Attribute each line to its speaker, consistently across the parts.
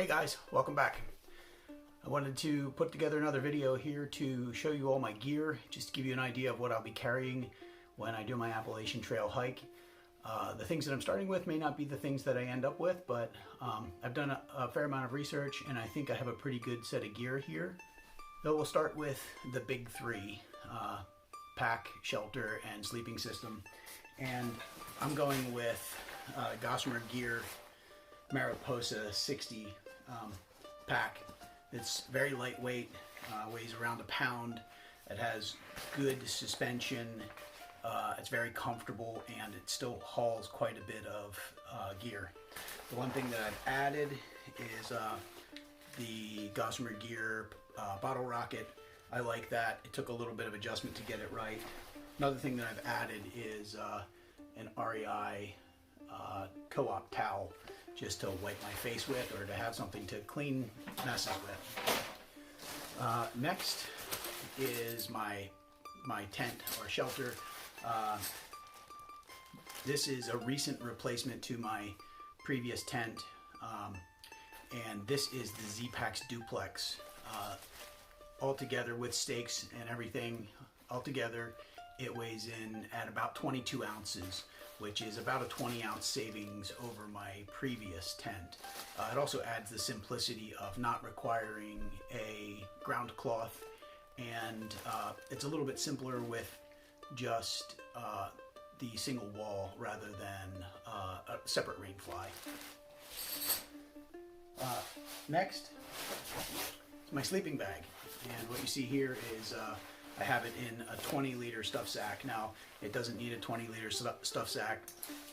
Speaker 1: Hey guys, welcome back. I wanted to put together another video here to show you all my gear, just to give you an idea of what I'll be carrying when I do my Appalachian Trail hike. The things that I'm starting with may not be the things that I end up with, but I've done a fair amount of research and I think I have a pretty good set of gear here. So we'll start with the big three, pack, shelter, and sleeping system. And I'm going with Gossamer Gear Mariposa 60 pack. It's very lightweight, weighs around a pound. It has good suspension. It's very comfortable and it still hauls quite a bit of gear. The one thing that I've added is the Gossamer Gear bottle rocket. I like that. It took a little bit of adjustment to get it right. Another thing that I've added is an REI co-op towel, just to wipe my face with or to have something to clean messes with. Next is my tent or shelter. This is a recent replacement to my previous tent, and this is the Z-Pax Duplex. Altogether with stakes and everything, altogether it weighs in at about 22 ounces, which is about a 20-ounce savings over my previous tent. It also adds the simplicity of not requiring a ground cloth, and it's a little bit simpler with just the single wall rather than a separate rain fly. Next is my sleeping bag, and what you see here is I have it in a 20-liter stuff sack. Now, it doesn't need a 20-liter stuff sack,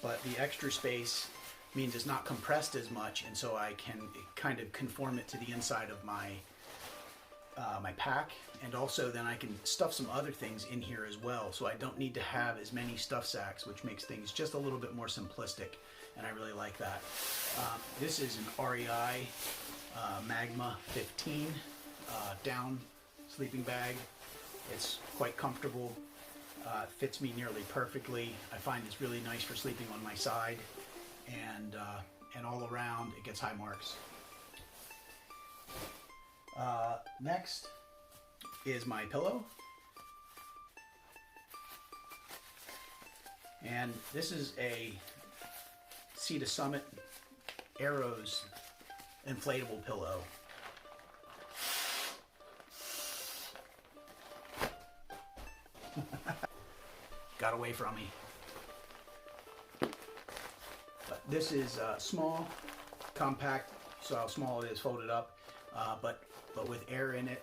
Speaker 1: but the extra space means it's not compressed as much, and so I can kind of conform it to the inside of my my pack, and also then I can stuff some other things in here as well, so I don't need to have as many stuff sacks, which makes things just a little bit more simplistic, and I really like that. This is an REI Magma 15 down sleeping bag. It's quite comfortable, fits me nearly perfectly. I find it's really nice for sleeping on my side, and all around it gets high marks. Next is my pillow, and this is a Sea to Summit Arrows inflatable pillow. Got away from me. But this is small, compact, so how small it is folded up, but with air in it.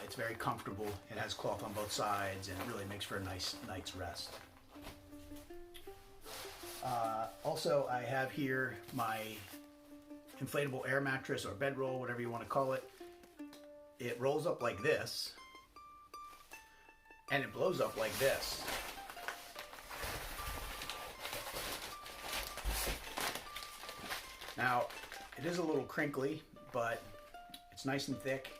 Speaker 1: It's very comfortable. It has cloth on both sides and it really makes for a nice night's rest. Also, I have here my inflatable air mattress or bedroll, whatever you want to call it. It rolls up like this, and it blows up like this. Now, it is a little crinkly, but it's nice and thick,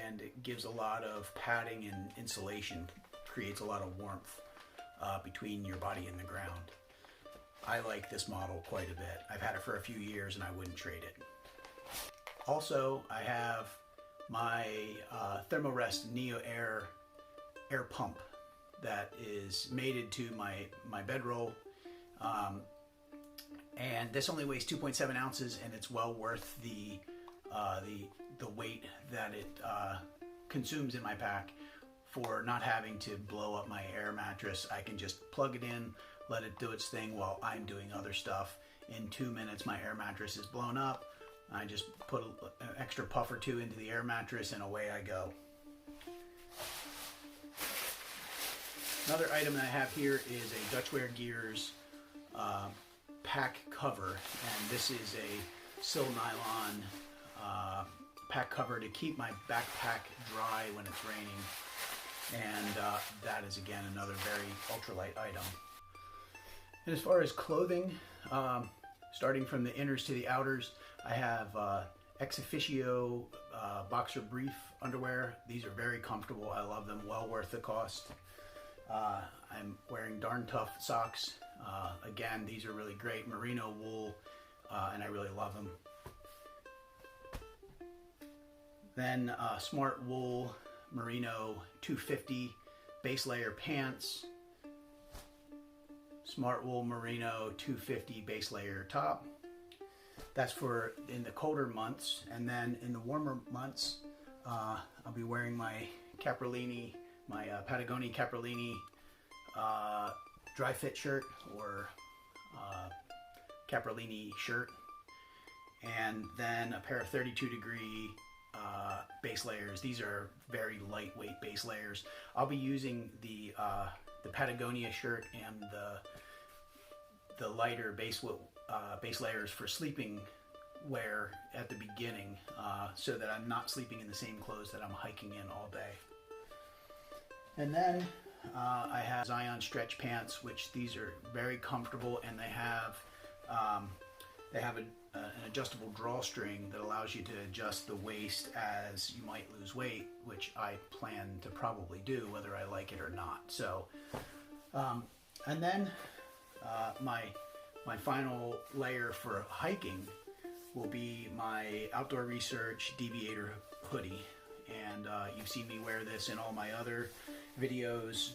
Speaker 1: and it gives a lot of padding and insulation, creates a lot of warmth between your body and the ground. I like this model quite a bit. I've had it for a few years and I wouldn't trade it. Also, I have my Thermarest Neo Air pump that is mated to my bedroll, and this only weighs 2.7 ounces, and it's well worth the weight that it consumes in my pack for not having to blow up my air mattress. I can just plug it in, let it do its thing while I'm doing other stuff. In 2 minutes, my air mattress is blown up. I just put an extra puff or two into the air mattress and away I go. Another item that I have here is a Dutchware Gears pack cover, and this is a sil nylon pack cover to keep my backpack dry when it's raining, and that is again another very ultralight item. And as far as clothing, starting from the inners to the outers, I have ex officio boxer brief underwear. These are very comfortable. I love them. Well worth the cost. I'm wearing Darn Tough socks. Again, these are really great. Merino wool, and I really love them. Then Smart Wool Merino 250 base layer pants, Smart Wool Merino 250 base layer top. That's for in the colder months, and then in the warmer months, I'll be wearing my Caprolini, my Patagonia Caprolini dry fit shirt, or Caprolini shirt, and then a pair of 32 degree base layers. These are very lightweight base layers. I'll be using the Patagonia shirt and the lighter base layers for sleeping wear at the beginning, so that I'm not sleeping in the same clothes that I'm hiking in all day. And then I have Zion stretch pants, which these are very comfortable, and they have an adjustable drawstring that allows you to adjust the waist as you might lose weight, which I plan to probably do whether I like it or not. So, and then my final layer for hiking will be my Outdoor Research Deviator hoodie, and you've seen me wear this in all my other videos.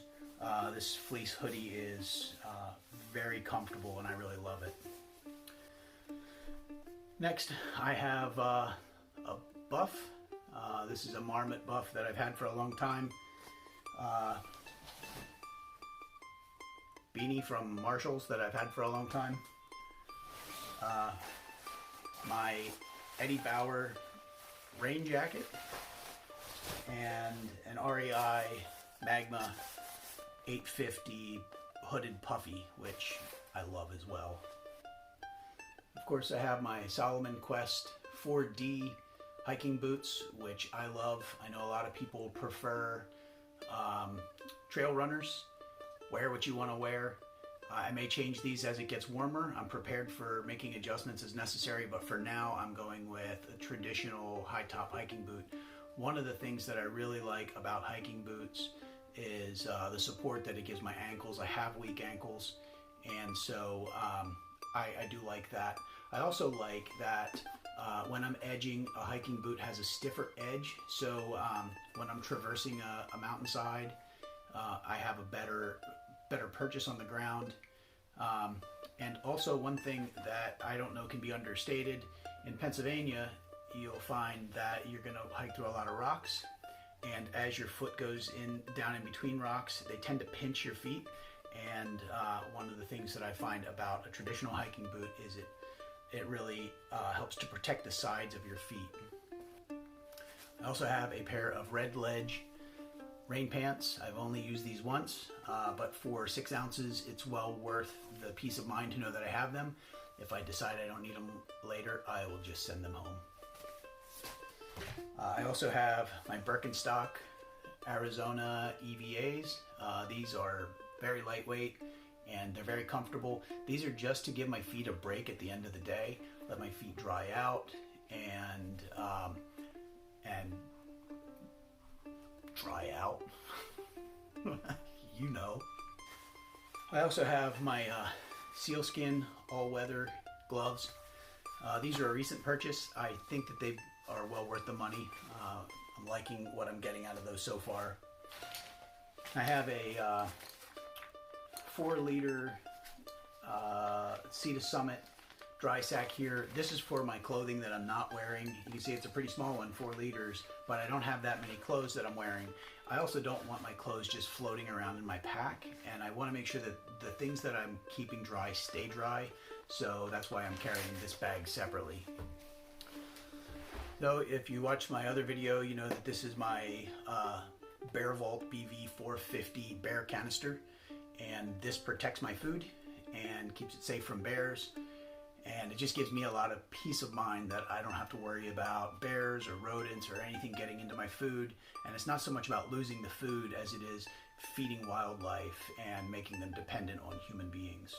Speaker 1: This fleece hoodie is very comfortable, and I really love it. Next, I have a buff. This is a Marmot buff that I've had for a long time. Beanie from Marshalls that I've had for a long time. My Eddie Bauer rain jacket, and an REI Magma 850 hooded puffy, which I love as well. Of course, I have my Salomon Quest 4D hiking boots, which I love. I know a lot of people prefer trail runners. Wear what you want to wear. I may change these as it gets warmer. I'm prepared for making adjustments as necessary, but for now I'm going with a traditional high top hiking boot. One of the things that I really like about hiking boots is the support that it gives my ankles. I have weak ankles, and so I do like that. I also like that when I'm edging, a hiking boot has a stiffer edge, so when I'm traversing a mountainside, I have a better purchase on the ground. And also, one thing that I don't know can be understated, in Pennsylvania you'll find that you're going to hike through a lot of rocks, and as your foot goes down in between rocks, they tend to pinch your feet. And one of the things that I find about a traditional hiking boot is it really helps to protect the sides of your feet. I also have a pair of Red Ledge rain pants. I've only used these once, but for 6 ounces, it's well worth the peace of mind to know that I have them. If I decide I don't need them later, I will just send them home. I also have my Birkenstock Arizona EVAs. These are very lightweight and they're very comfortable. These are just to give my feet a break at the end of the day, let my feet dry out and dry out. You know. I also have my sealskin all-weather gloves. These are a recent purchase. I think that they are well worth the money. I'm liking what I'm getting out of those so far. I have a 4-liter Sea to Summit dry sack here. This is for my clothing that I'm not wearing. You can see it's a pretty small one, 4 liters, but I don't have that many clothes that I'm wearing. I also don't want my clothes just floating around in my pack, and I want to make sure that the things that I'm keeping dry stay dry, so that's why I'm carrying this bag separately. So if you watched my other video, you know that this is my Bear Vault BV 450 bear canister, and this protects my food and keeps it safe from bears, and it just gives me a lot of peace of mind that I don't have to worry about bears or rodents or anything getting into my food. And it's not so much about losing the food as it is feeding wildlife and making them dependent on human beings.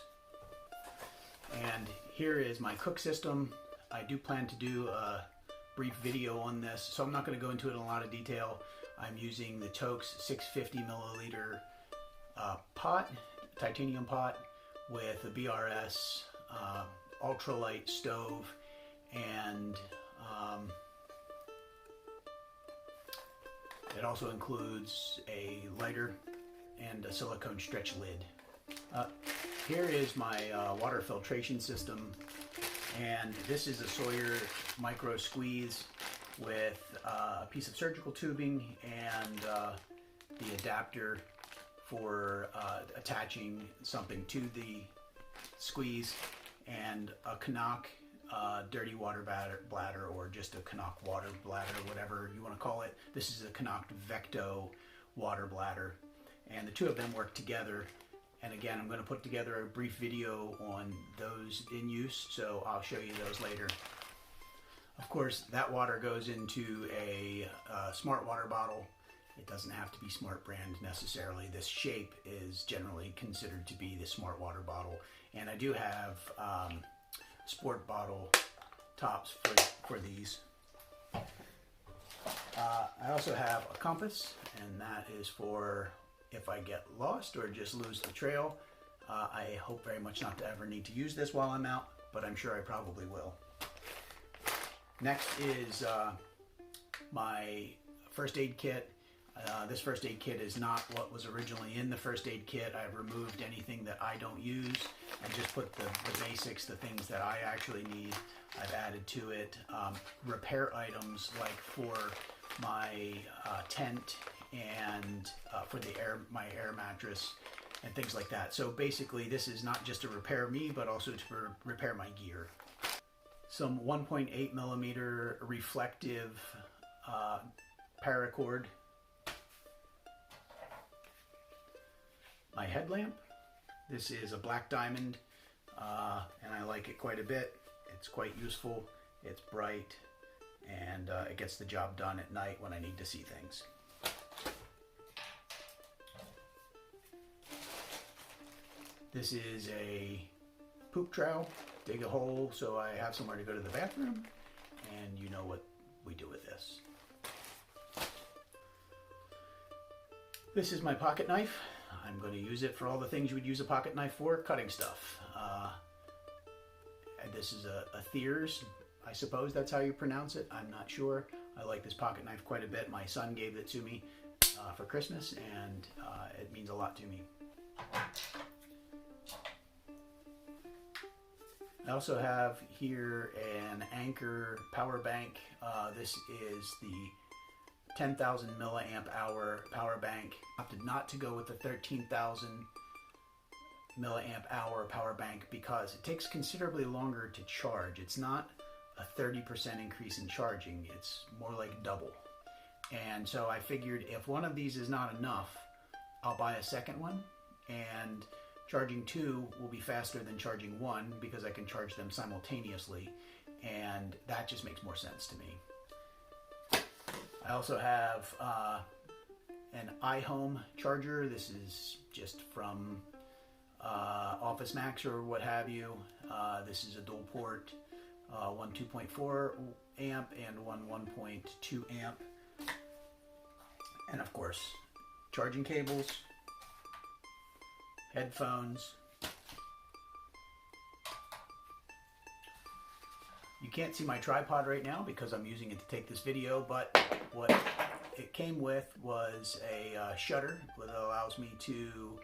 Speaker 1: And here is my cook system. I do plan to do a brief video on this, so I'm not going to go into it in a lot of detail. I'm using the Tokes 650 milliliter pot, titanium pot, with a BRS ultralight stove and It also includes a lighter and a silicone stretch lid. Here is my water filtration system, and this is a Sawyer micro squeeze with a piece of surgical tubing and the adapter for attaching something to the squeeze, and a Canuck dirty water bladder, or just a Canuck water bladder, whatever you want to call it. This is a Canuck Vecto water bladder, and the two of them work together. And again, I'm going to put together a brief video on those in use, so I'll show you those later. Of course, that water goes into a Smart water bottle. It doesn't have to be Smart brand necessarily. This shape is generally considered to be the Smart water bottle. And I do have Sport bottle tops for these. I also have a compass, and that is for if I get lost or just lose the trail. I hope very much not to ever need to use this while I'm out, but I'm sure I probably will. Next is my first aid kit. This first aid kit is not what was originally in the first aid kit. I've removed anything that I don't use and just put the basics, the things that I actually need, I've added to it. Repair items like for my tent and for my air mattress and things like that. So basically this is not just to repair me, but also to repair my gear. Some 1.8 millimeter reflective paracord. My headlamp. This is a black diamond, and I like it quite a bit. It's quite useful, it's bright, and it gets the job done at night when I need to see things. This is a poop trowel. Dig a hole so I have somewhere to go to the bathroom, and you know what we do with this. This is my pocket knife. I'm going to use it for all the things you would use a pocket knife for, cutting stuff. This is a Thiers, I suppose that's how you pronounce it. I'm not sure. I like this pocket knife quite a bit. My son gave it to me for Christmas, and it means a lot to me. I also have here an Anker power bank. This is the 10,000 milliamp hour power bank. I opted not to go with the 13,000 milliamp hour power bank because it takes considerably longer to charge. It's not a 30% increase in charging, it's more like double. And so I figured if one of these is not enough, I'll buy a second one, and charging two will be faster than charging one because I can charge them simultaneously, and that just makes more sense to me. I also have an iHome charger. This is just from Office Max or what have you. This is a dual port, one 2.4 amp and one 1.2 amp. And of course, charging cables, headphones. You can't see my tripod right now because I'm using it to take this video, but what it came with was a shutter that allows me to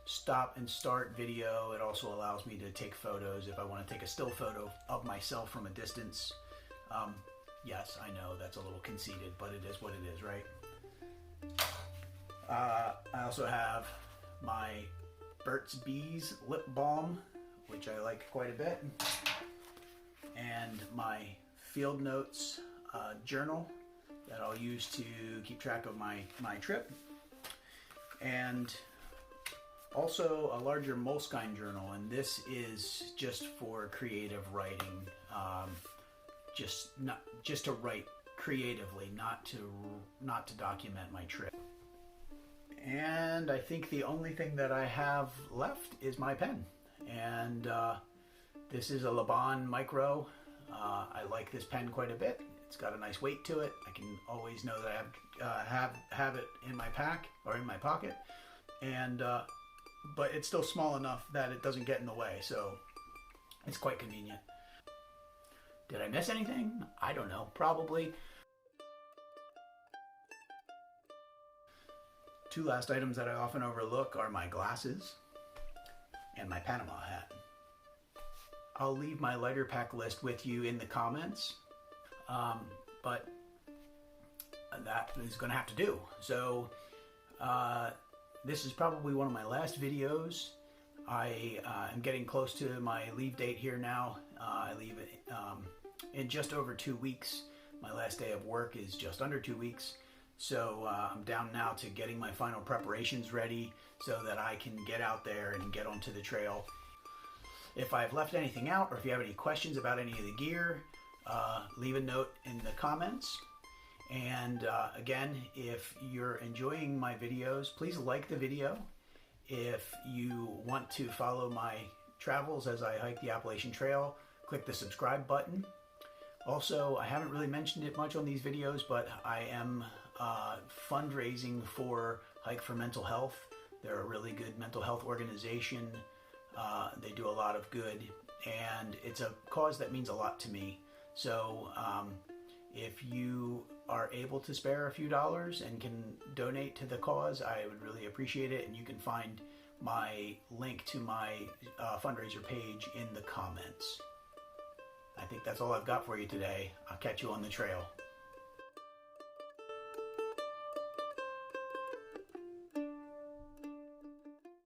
Speaker 1: stop and start video. It also allows me to take photos if I want to take a still photo of myself from a distance. Yes, I know that's a little conceited, but it is what it is, right? I also have my Burt's Bees lip balm, which I like quite a bit, and my Field Notes journal that I'll use to keep track of my trip, and also a larger Moleskine journal, and this is just for creative writing, just to write creatively, not to document my trip. And I think the only thing that I have left is my pen, and this is a Laban Micro. I like this pen quite a bit. It's got a nice weight to it. I can always know that I have it in my pack or in my pocket, and but it's still small enough that it doesn't get in the way, so it's quite convenient. Did I miss anything? I don't know, probably. Two last items that I often overlook are my glasses and my Panama hat. I'll leave my lighter pack list with you in the comments, but that is going to have to do. So this is probably one of my last videos. I am getting close to my leave date here now. I leave in just over 2 weeks. My last day of work is just under 2 weeks. So I'm down now to getting my final preparations ready so that I can get out there and get onto the trail. If I've left anything out, or if you have any questions about any of the gear, leave a note in the comments. And again, if you're enjoying my videos, please like the video. If you want to follow my travels as I hike the Appalachian Trail, click the subscribe button. Also, I haven't really mentioned it much on these videos, but I am fundraising for Hike for Mental Health. They're a really good mental health organization. They do a lot of good, and it's a cause that means a lot to me. So if you are able to spare a few dollars and can donate to the cause, I would really appreciate it. And you can find my link to my fundraiser page in the comments. I think that's all I've got for you today. I'll catch you on the trail.